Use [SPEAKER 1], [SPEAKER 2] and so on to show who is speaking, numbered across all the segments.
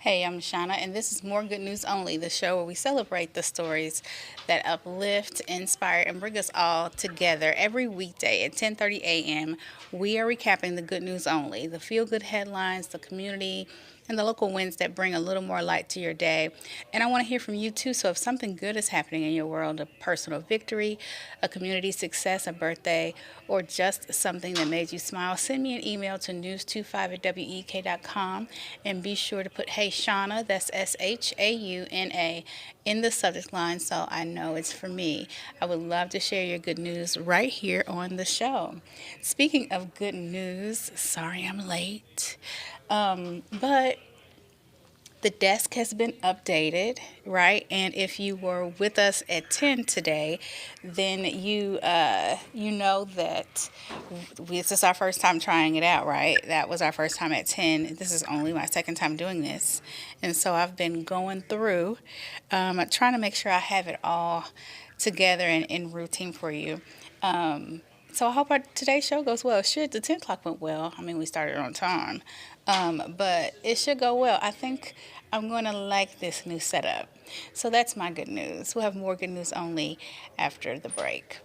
[SPEAKER 1] Hey, I'm Shauna, and this is More Good News Only, the show where we celebrate the stories that uplift, inspire, and bring us all together every weekday at 10:30 a.m. We are recapping the good news only, the feel-good headlines, the community, and the local wins that bring a little more light to your day. And I want to hear from you too. So if something good is happening in your world, a personal victory, a community success, a birthday, or just something that made you smile, send me an email to news25 at wek.com and be sure to put Hey Shauna, that's SHAUNA, in the subject line so I know it's for me. I would love to share your good news right here on the show. Speaking of good news, sorry I'm late. But the desk has been updated, right? And if you were with us at 10 today, then you know that this is our first time trying it out, right? That was our first time at 10. This is only my second time doing this. And so I've been going through, trying to make sure I have it all together and in routine for you. So I hope today's show goes well. Should the 10 o'clock went well? I mean, we started on time, but it should go well. I think I'm going to like this new setup. So that's my good news. We'll have more good news only after the break.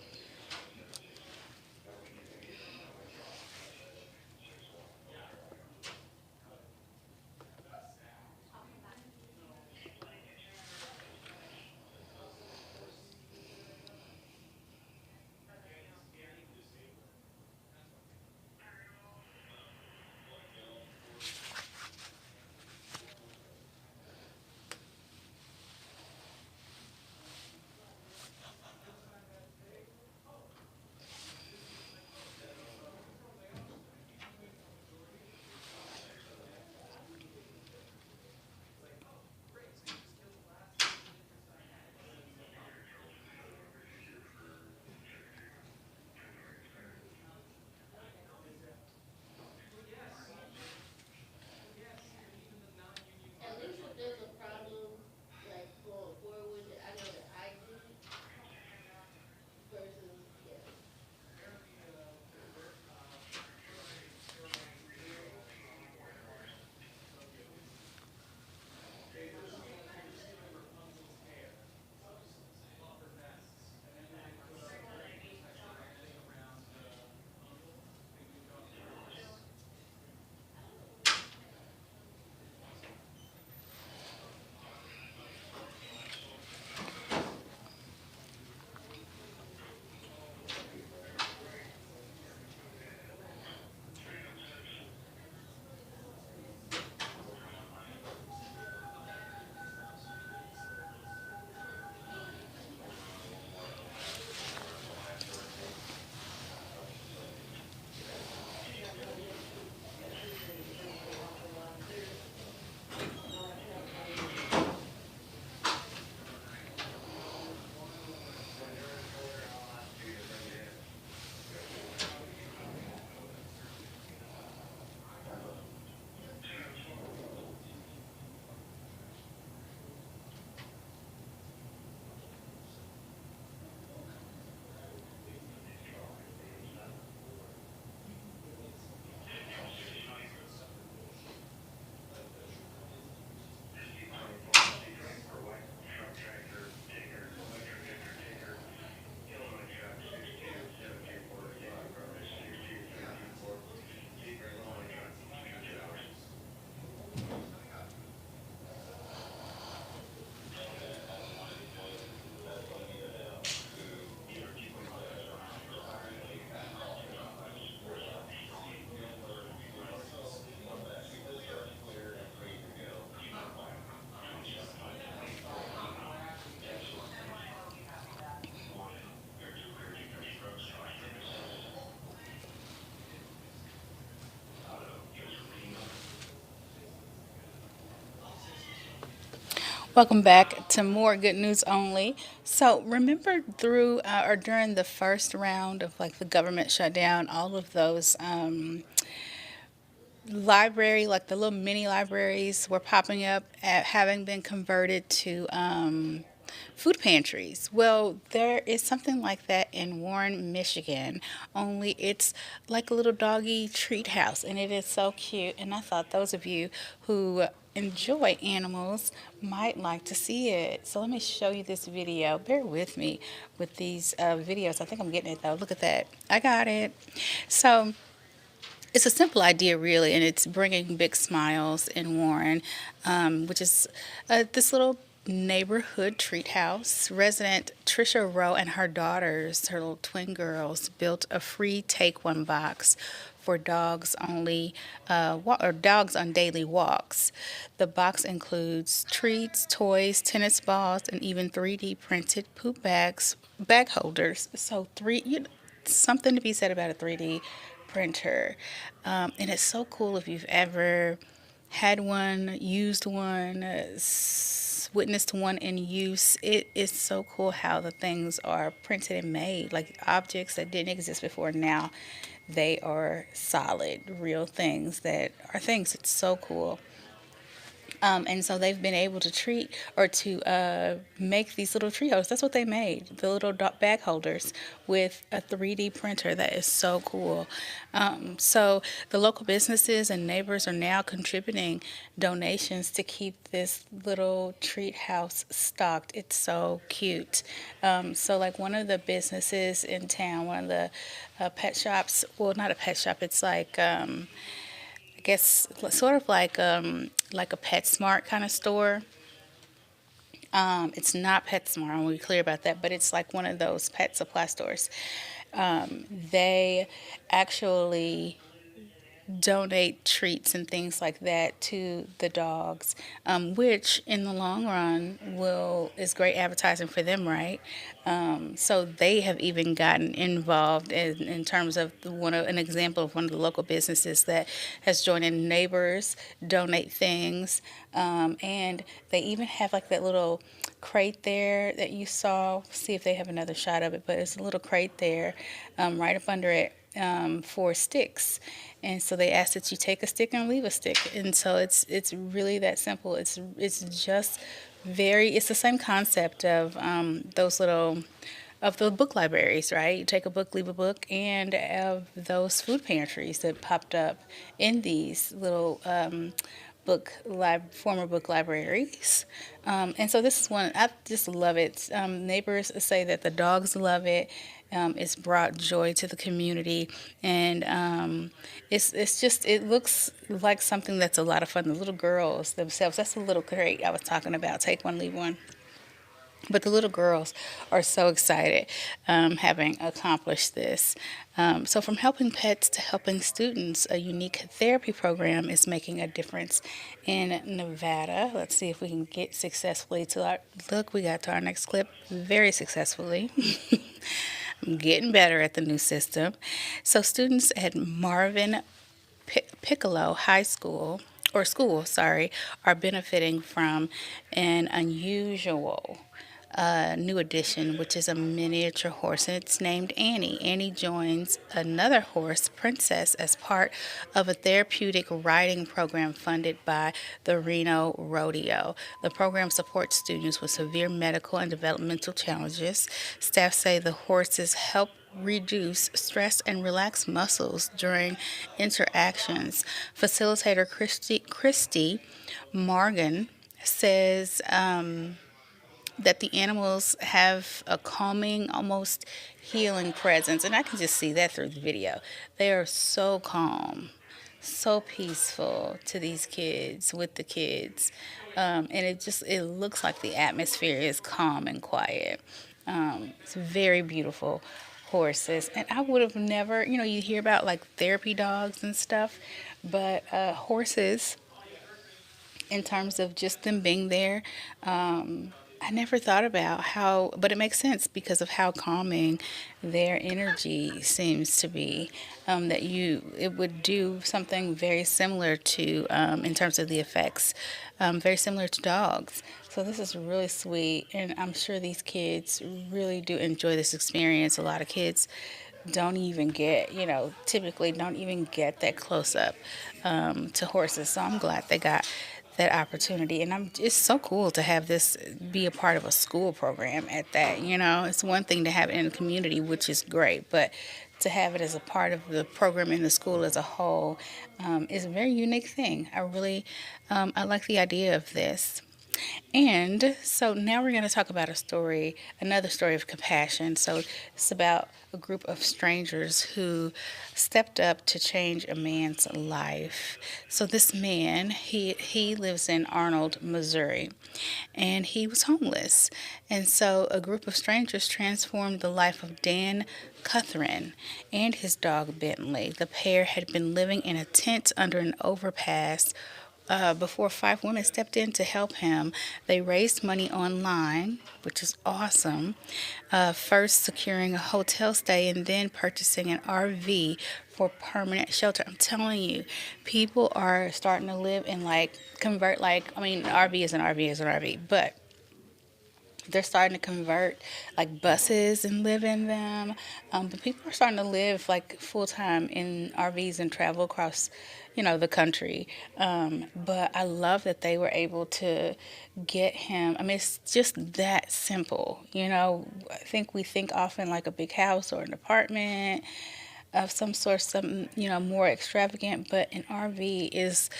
[SPEAKER 1] Welcome back to more good news only. So remember through or during the first round of like the government shutdown, all of those library, like the little mini libraries, were popping up at having been converted to food pantries. Well, there is something like that in Warren, Michigan, only it's like a little doggy treat house, and it is so cute. And I thought those of you who enjoy animals might like to see it. So let me show you this video. Bear with me with these videos. I think I'm getting it though. Look at that. I got it. So it's a simple idea, really, and it's bringing big smiles in Warren, which is this little neighborhood treat house. Resident Trisha Rowe and her daughters, her little twin girls, built a free take one box for dogs only, or dogs on daily walks. The box includes treats, toys, tennis balls, and even 3D printed poop bags, bag holders. So something to be said about a 3D printer. And it's so cool if you've ever had one, used one, witnessed one in use. It is so cool how the things are printed and made, like objects that didn't exist before. Now they are solid, real things that are things. It's so cool. And so they've been able to treat or to make these little trios. That's what they made, the little bag holders with a 3D printer. That is so cool. So the local businesses and neighbors are now contributing donations to keep this little treat house stocked. It's so cute. So like one of the businesses in town, one of the pet shops, well, not a pet shop, it's like I guess sort of like a PetSmart kind of store. It's not PetSmart. I want to be clear about that, but it's like one of those pet supply stores. They actually donate treats and things like that to the dogs, which in the long run will is great advertising for them, right? So they have even gotten involved in terms of an example of one of the local businesses that has joined in. Neighbors donate things, and they even have like that little crate there that you saw. See if they have another shot of it, but it's a little crate there, right up under it, for sticks. And so they ask that you take a stick and leave a stick. And so it's really that simple. It's just it's the same concept of those little of the book libraries, right? You take a book, leave a book, and of those food pantries that popped up in these little former book libraries. And so this is one, I just love it. Neighbors say that the dogs love it. It's brought joy to the community, and it looks like something that's a lot of fun. The little girls themselves, that's the little crate I was talking about. Take one, leave one. But the little girls are so excited, having accomplished this. So, from helping pets to helping students, a unique therapy program is making a difference in Nevada. Let's see if we can get successfully to our look. We got to our next clip very successfully. I'm getting better at the new system. So, students at Marvin Piccolo High School, or school, sorry, are benefiting from an unusual new addition, which is a miniature horse, and it's named Annie. Annie joins another horse, Princess, as part of a therapeutic riding program funded by the Reno Rodeo. The program supports students with severe medical and developmental challenges. Staff say the horses help reduce stress and relax muscles during interactions. Facilitator Christy Morgan says that the animals have a calming, almost healing presence. And I can just see that through the video. They are so calm, so peaceful to these kids, with the kids. And it looks like the atmosphere is calm and quiet. It's very beautiful horses. And I would have never, you hear about like therapy dogs and stuff, but horses, in terms of just them being there, I never thought about but it makes sense because of how calming their energy seems to be. It would do something very similar to, in terms of the effects, very similar to dogs. So this is really sweet, and I'm sure these kids really do enjoy this experience. A lot of kids don't even typically don't even get that close up to horses. So I'm glad they got that opportunity. And it's so cool to have this be a part of a school program at that. It's one thing to have it in the community, which is great, but to have it as a part of the program in the school as a whole is a very unique thing. I like the idea of this. And so now we're going to talk about another story of compassion. So it's about a group of strangers who stepped up to change a man's life. So this man, he lives in Arnold, Missouri, and he was homeless. And so a group of strangers transformed the life of Dan Cuthrin and his dog Bentley. The pair had been living in a tent under an overpass before five women stepped in to help him. They raised money online, which is awesome. First securing a hotel stay and then purchasing an RV for permanent shelter. I'm telling you, people are starting to live in RV is an RV is an RV, but they're starting to convert like buses and live in them. But people are starting to live like full time in RVs and travel across, the country. But I love that they were able to get him. I mean, it's just that simple. I think we think often like a big house or an apartment of some sort, something, more extravagant, but an RV is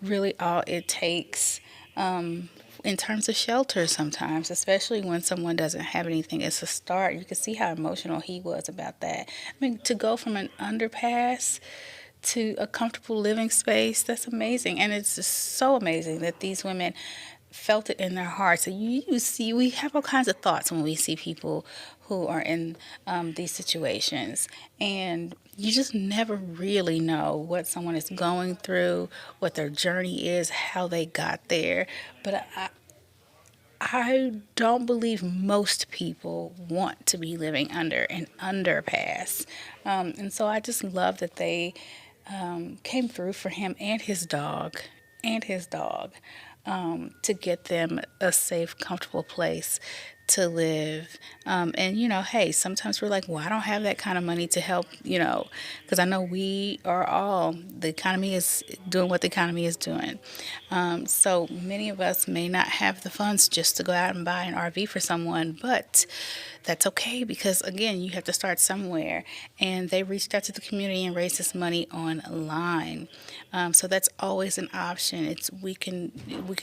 [SPEAKER 1] really all it takes in terms of shelter sometimes, especially when someone doesn't have anything. It's a start. You can see how emotional he was about that. I mean, to go from an underpass to a comfortable living space, that's amazing. And it's just so amazing that these women felt it in their hearts. So you see, we have all kinds of thoughts when we see people who are in these situations. And you just never really know what someone is going through, what their journey is, how they got there. But I don't believe most people want to be living under an underpass. And so I just love that they came through for him and his dog, to get them a safe, comfortable place to live. And, hey, sometimes we're like, well, I don't have that kind of money to help, because I know the economy is doing what the economy is doing. So many of us may not have the funds just to go out and buy an RV for someone, but that's okay because again, you have to start somewhere. And they reached out to the community and raised this money online. So that's always an option. We can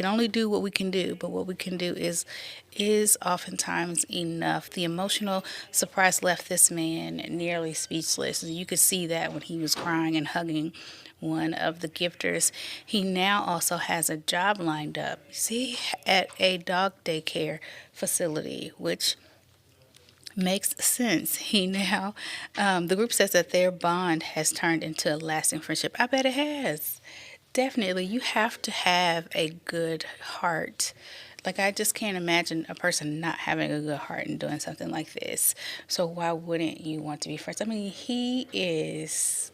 [SPEAKER 1] only do what we can do, but what we can do is oftentimes enough. The emotional surprise left this man nearly speechless. And you could see that when he was crying and hugging one of the gifters. He now also has a job lined up, see, at a dog daycare facility, which makes sense. The group says that their bond has turned into a lasting friendship. I bet it has. Definitely, you have to have a good heart. Like, I just can't imagine a person not having a good heart and doing something like this. So, why wouldn't you want to be friends? I mean, he is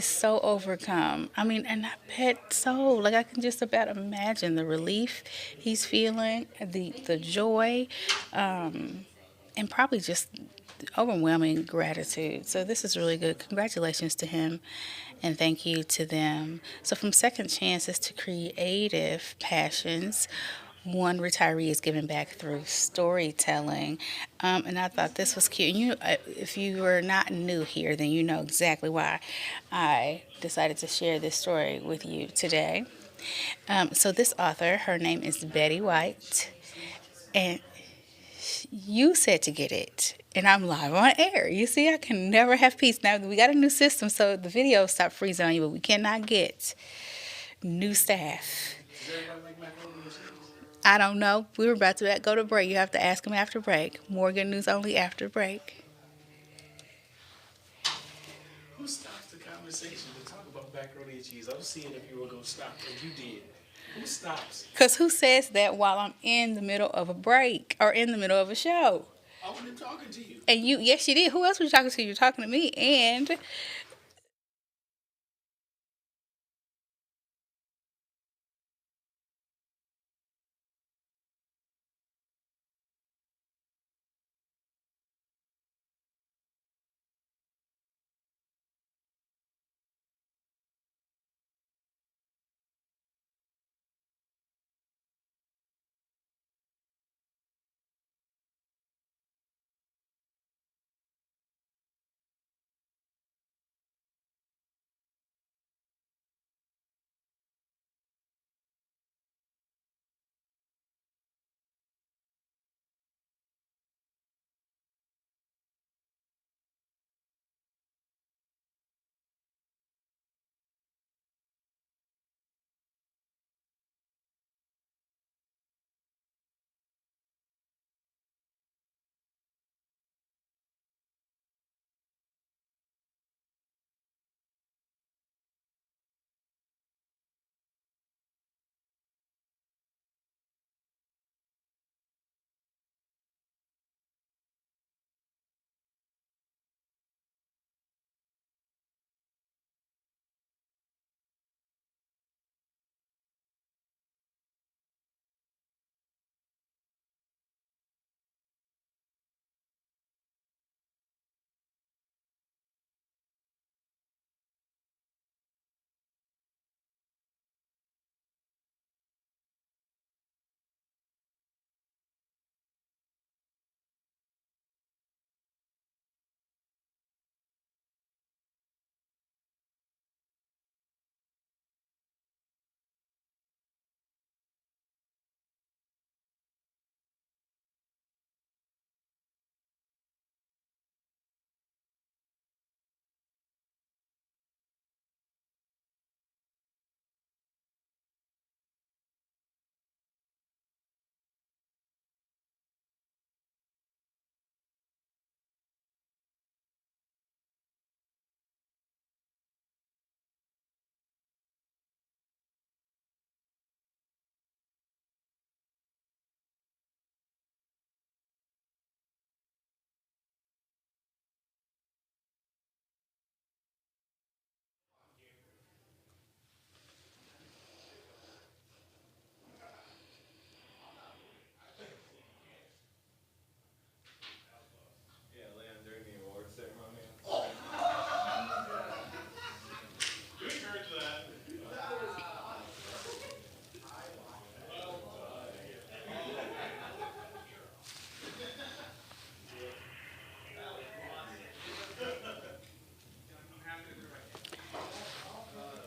[SPEAKER 1] so overcome. I mean, and I bet so. Like, I can just about imagine the relief he's feeling, the joy, and probably just overwhelming gratitude. So this is really good. Congratulations to him, and thank you to them. So from second chances to creative passions, one retiree is giving back through storytelling. And I thought this was cute. And if you were not new here, then you know exactly why I decided to share this story with you today. So this author, her name is Betty White, and you said to get it. And I'm live on air. You see, I can never have peace. Now, we got a new system, so the video stopped freezing on you, but we cannot get new staff. I don't know. We were about to go to break. You have to ask them after break. More good news only after break.
[SPEAKER 2] Who stops the conversation to talk about macaroni and cheese? I was seeing if you were going to stop, and you did. Who stops?
[SPEAKER 1] Because who says that while I'm in the middle of a break or in the middle of a show?
[SPEAKER 2] I wasn't talking to you.
[SPEAKER 1] And yes, you did. Who else was you talking to? You're talking to me. And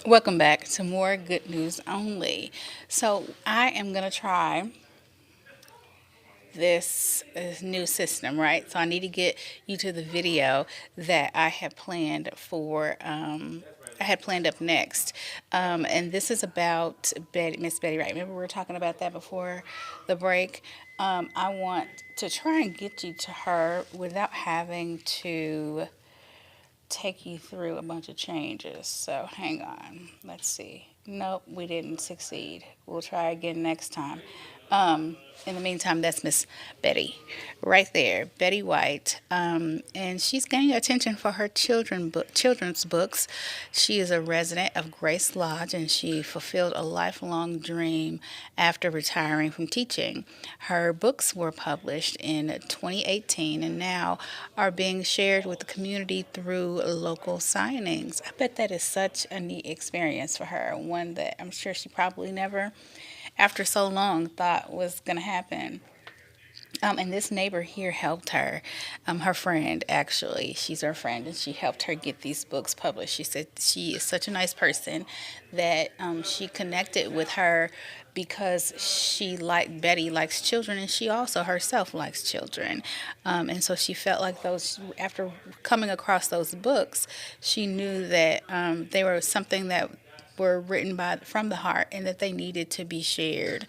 [SPEAKER 1] Welcome back to more good news only. So, I am going to try this new system, right? So, I need to get you to the video that I had planned for. I had planned up next, and this is about Miss Betty Wright. Remember we were talking about that before the break. I want to try and get you to her without having to take you through a bunch of changes. So hang on. Let's see. Nope, we didn't succeed. We'll try again next time. In the meantime, that's Miss Betty right there, Betty White. And she's gaining attention for her children's books. She is a resident of Grace Lodge and she fulfilled a lifelong dream after retiring from teaching. Her books were published in 2018 and now are being shared with the community through local signings. I bet that is such a neat experience for her, one that I'm sure she probably never, after so long, thought was going to happen. And this neighbor here helped her, her friend actually. She's her friend, and she helped her get these books published. She said she is such a nice person that she connected with her because she, like Betty, likes children, and she also herself likes children. And so she felt like after coming across those books, she knew that they were something that were written from the heart and that they needed to be shared,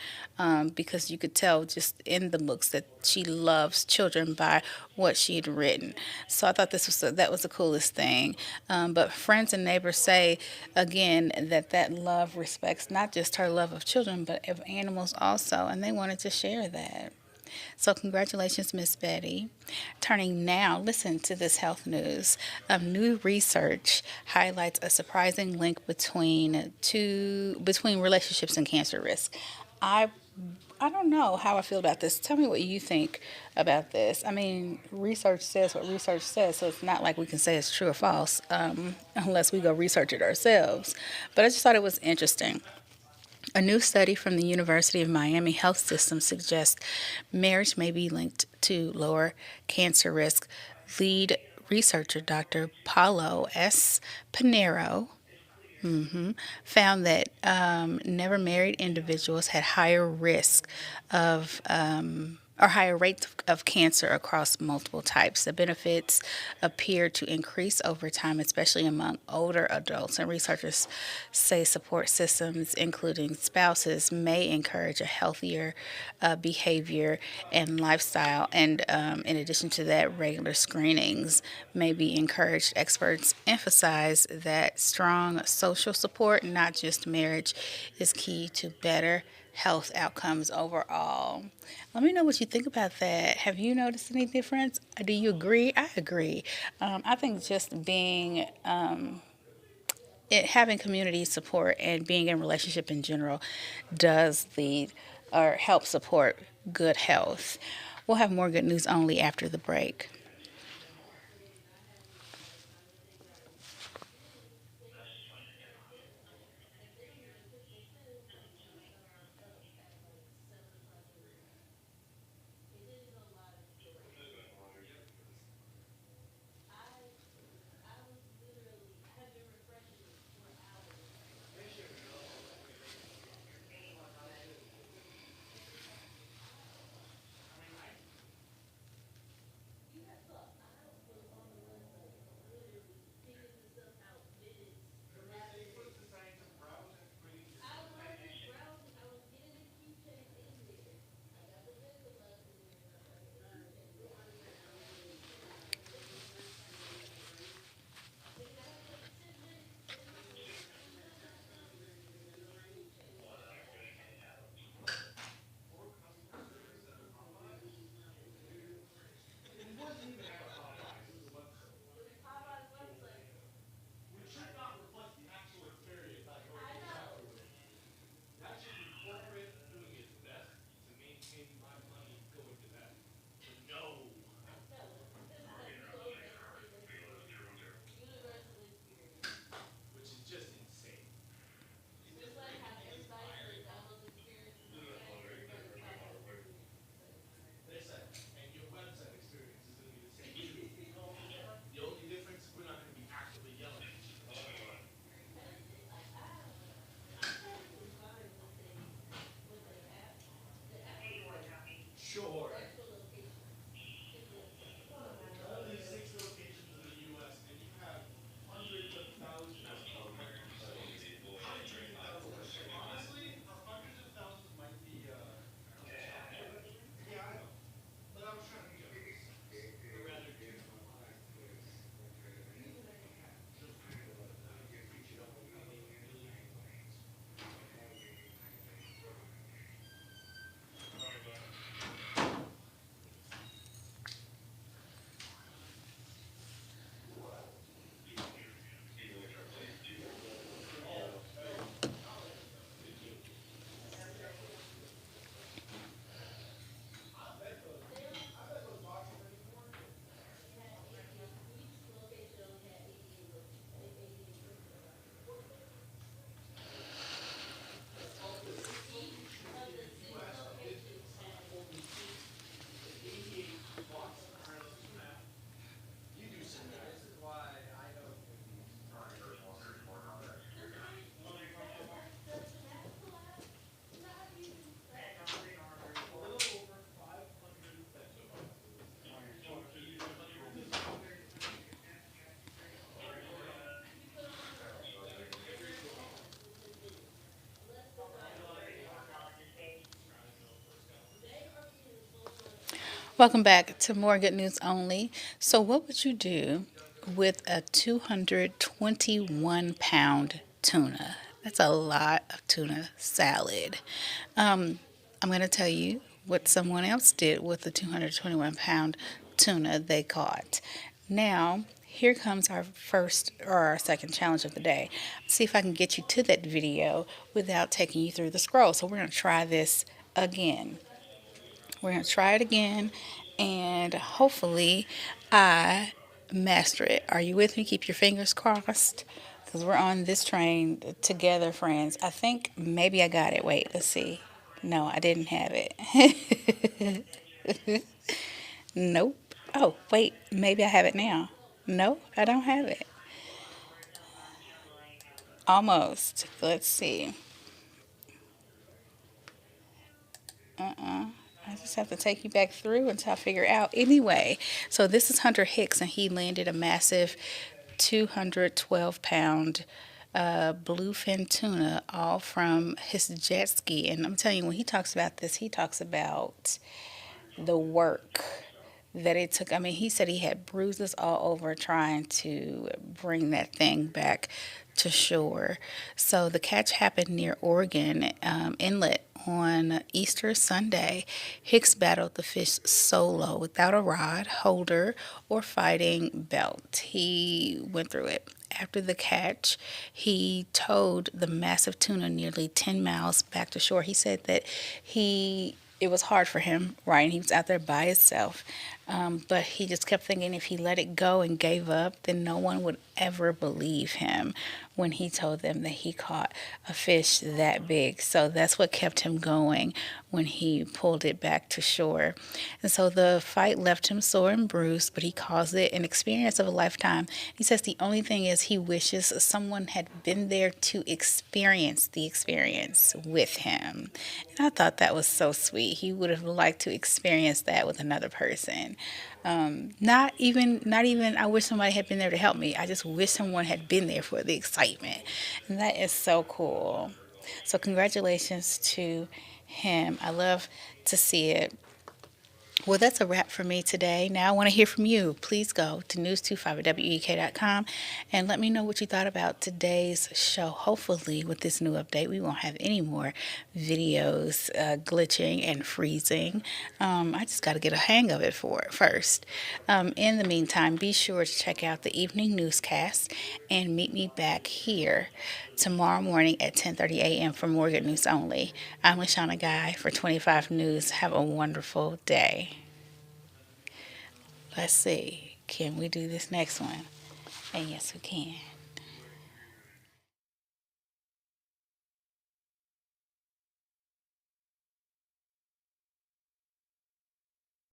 [SPEAKER 1] because you could tell just in the books that she loves children by what she had written. So I thought that was the coolest thing. But friends and neighbors say again that love respects not just her love of children but of animals also, and they wanted to share that. So, congratulations, Miss Betty. Turning now, listen to this health news. New research highlights a surprising link between relationships and cancer risk. I I don't know how I feel about this. Tell me what you think about this. I mean, research says what research says, so it's not like we can say it's true or false, unless we go research it ourselves. But I just thought it was interesting. A new study from the University of Miami Health System suggests marriage may be linked to lower cancer risk. Lead researcher Dr. Paulo S. Pinheiro found that never married individuals had higher risk of or higher rates of cancer across multiple types. The benefits appear to increase over time, especially among older adults. And researchers say support systems, including spouses, may encourage a healthier behavior and lifestyle. And in addition to that, regular screenings may be encouraged. Experts emphasize that strong social support, not just marriage, is key to better health outcomes overall. Let me know what you think about that. Have you noticed any difference? Do you agree? I agree. I think just having community support and being in relationship in general does lead or help support good health. We'll have more good news only after the break. Welcome back to More Good News Only. So, what would you do with a 221-pound tuna? That's a lot of tuna salad. I'm going to tell you what someone else did with the 221-pound tuna they caught. Now, here comes our first or our second challenge of the day. See if I can get you to that video without taking you through the scroll. So, we're going to try this again. We're going to try it again, and hopefully I master it. Are you with me? Keep your fingers crossed, because we're on this train together, friends. I think maybe I got it. Wait, let's see. No, I didn't have it. Nope. Oh, wait, maybe I have it now. No, I don't have it. Almost. Let's see. I just have to take you back through until I figure out. Anyway, so this is Hunter Hicks, and he landed a massive 212-pound bluefin tuna, all from his jet ski. And I'm telling you, when he talks about this, he talks about the work that it took. I mean, he said he had bruises all over trying to bring that thing back to shore. So the catch happened near Oregon Inlet on Easter Sunday. Hicks battled the fish solo without a rod, holder, or fighting belt. He went through it. After the catch, he towed the massive tuna nearly 10 miles back to shore. He said that it was hard for him, right? And he was out there by himself. But he just kept thinking if he let it go and gave up, then no one would ever believe him when he told them that he caught a fish that big. So that's what kept him going when he pulled it back to shore. And so the fight left him sore and bruised, but he calls it an experience of a lifetime. He says the only thing is he wishes someone had been there to experience the experience with him. And I thought that was so sweet. He would have liked to experience that with another person. Not even I wish somebody had been there to help me. I just wish someone had been there for the excitement. And that is so cool. So congratulations to him. I love to see it. Well, that's a wrap for me today. Now I want to hear from you. Please go to news25@week.com and let me know what you thought about today's show. Hopefully, with this new update, we won't have any more videos glitching and freezing. I just got to get a hang of it first. In the meantime, be sure to check out the evening newscast and meet me back here tomorrow morning at 10:30 a.m. for More Good News Only. I'm LaShawna Guy for 25 News. Have a wonderful day. Let's see. Can we do this next one? And yes, we can.